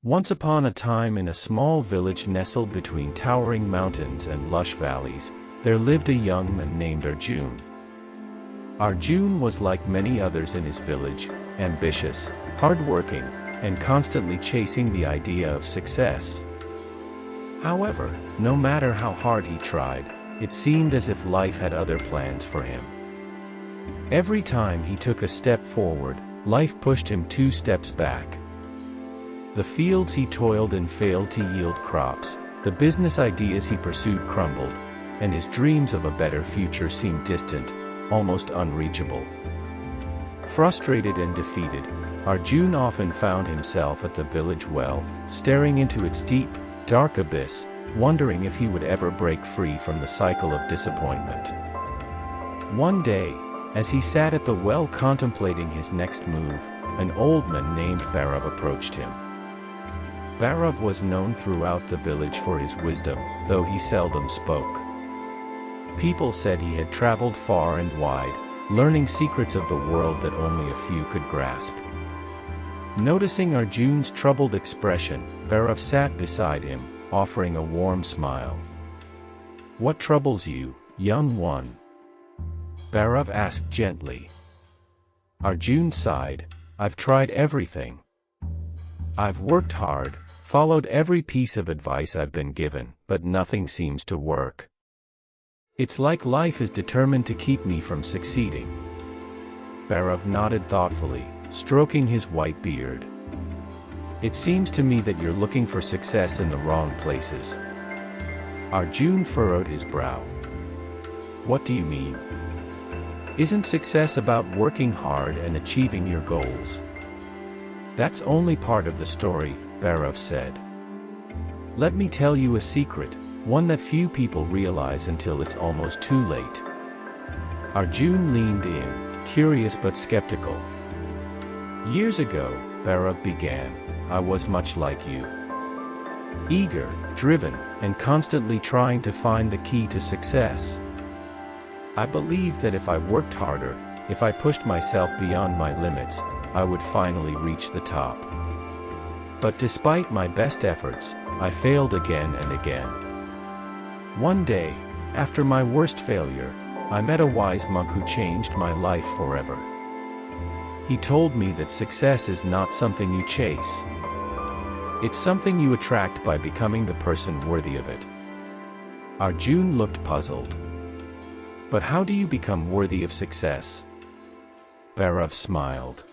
Once upon a time, in a small village nestled between towering mountains and lush valleys, there lived a young man named Arjun. Arjun was like many others in his village, ambitious, hardworking, and constantly chasing the idea of success. However, no matter how hard he tried, it seemed as if life had other plans for him. Every time he took a step forward, life pushed him 2 steps back. The fields he toiled in failed to yield crops, the business ideas he pursued crumbled, and his dreams of a better future seemed distant, almost unreachable. Frustrated and defeated, Arjun often found himself at the village well, staring into its deep, dark abyss, wondering if he would ever break free from the cycle of disappointment. One day, as he sat at the well contemplating his next move, an old man named Bhairav approached him. Bhairav was known throughout the village for his wisdom, though he seldom spoke. People said he had traveled far and wide, learning secrets of the world that only a few could grasp. Noticing Arjun's troubled expression, Bhairav sat beside him, offering a warm smile. "What troubles you, young one?" Bhairav asked gently. Arjun sighed, "I've tried everything. I've worked hard, followed every piece of advice I've been given, but nothing seems to work. It's like life is determined to keep me from succeeding." Bhairav nodded thoughtfully, stroking his white beard. "It seems to me that you're looking for success in the wrong places." Arjun furrowed his brow. "What do you mean? Isn't success about working hard and achieving your goals?" "That's only part of the story," Bhairav said. "Let me tell you a secret, one that few people realize until it's almost too late." Arjun leaned in, curious but skeptical. "Years ago," Bhairav began, "I was much like you. Eager, driven, and constantly trying to find the key to success. I believed that if I worked harder, if I pushed myself beyond my limits, I would finally reach the top. But despite my best efforts, I failed again and again. One day, after my worst failure, I met a wise monk who changed my life forever. He told me that success is not something you chase. It's something you attract by becoming the person worthy of it." Arjun looked puzzled. "But how do you become worthy of success?" Bhairav smiled.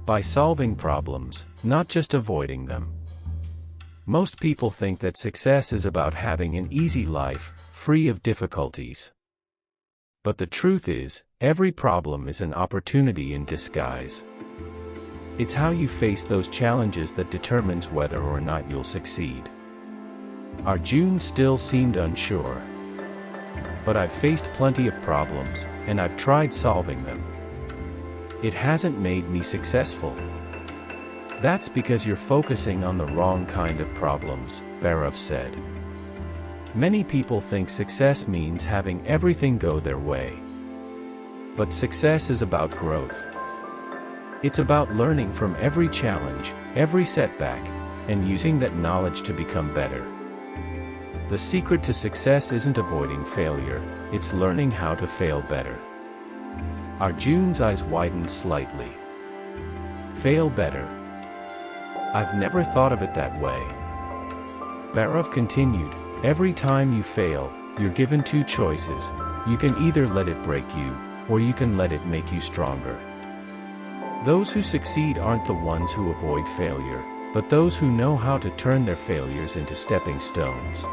"By solving problems, not just avoiding them. Most people think that success is about having an easy life, free of difficulties. But the truth is, every problem is an opportunity in disguise. It's how you face those challenges that determines whether or not you'll succeed." Arjun still seemed unsure. "But I've faced plenty of problems, and I've tried solving them. It hasn't made me successful." "That's because you're focusing on the wrong kind of problems," Bhairav said. "Many people think success means having everything go their way. But success is about growth. It's about learning from every challenge, every setback, and using that knowledge to become better. The secret to success isn't avoiding failure, it's learning how to fail better." Arjun's eyes widened slightly. "Fail better? I've never thought of it that way." Bhairav continued, "Every time you fail, you're given 2 choices. You can either let it break you, or you can let it make you stronger. Those who succeed aren't the ones who avoid failure, but those who know how to turn their failures into stepping stones."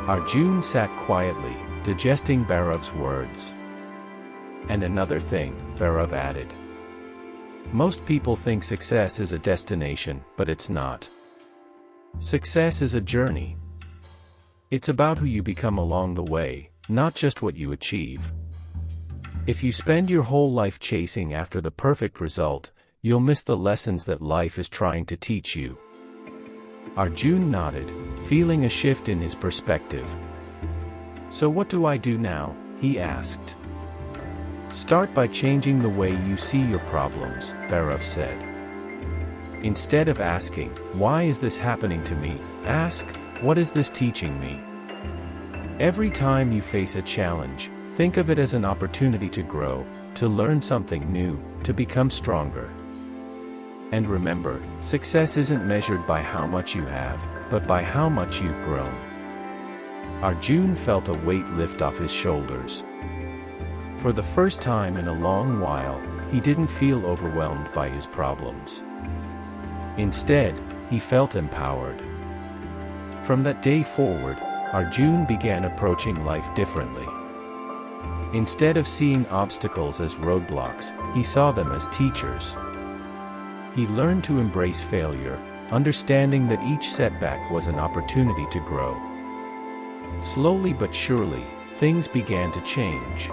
Arjun sat quietly, digesting Bhairav's words. "And another thing," Bhairav added. "Most people think success is a destination, but it's not. Success is a journey. It's about who you become along the way, not just what you achieve. If you spend your whole life chasing after the perfect result, you'll miss the lessons that life is trying to teach you." Arjun nodded, feeling a shift in his perspective. "So what do I do now?" he asked. "Start by changing the way you see your problems," Bhairav said. Instead of asking, "Why is this happening to me?" ask, "What is this teaching me?" Every time you face a challenge, think of it as an opportunity to grow, to learn something new, to become stronger. And remember, success isn't measured by how much you have, but by how much you've grown. Arjun felt a weight lift off his shoulders. For the first time in a long while, he didn't feel overwhelmed by his problems. Instead, he felt empowered. From that day forward, Arjun began approaching life differently. Instead of seeing obstacles as roadblocks, he saw them as teachers. He learned to embrace failure, understanding that each setback was an opportunity to grow. Slowly but surely, things began to change.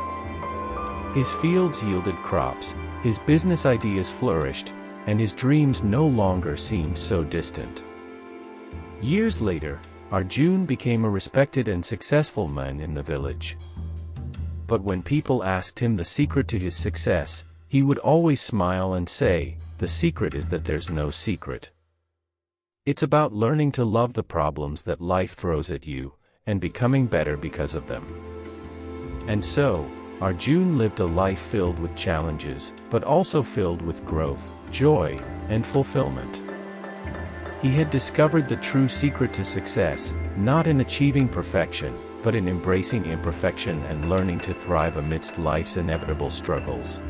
His fields yielded crops, his business ideas flourished, and his dreams no longer seemed so distant. Years later, Arjun became a respected and successful man in the village. But when people asked him the secret to his success, he would always smile and say, "The secret is that there's no secret. It's about learning to love the problems that life throws at you, and becoming better because of them." And so, Arjun lived a life filled with challenges, but also filled with growth, joy, and fulfillment. He had discovered the true secret to success, not in achieving perfection, but in embracing imperfection and learning to thrive amidst life's inevitable struggles.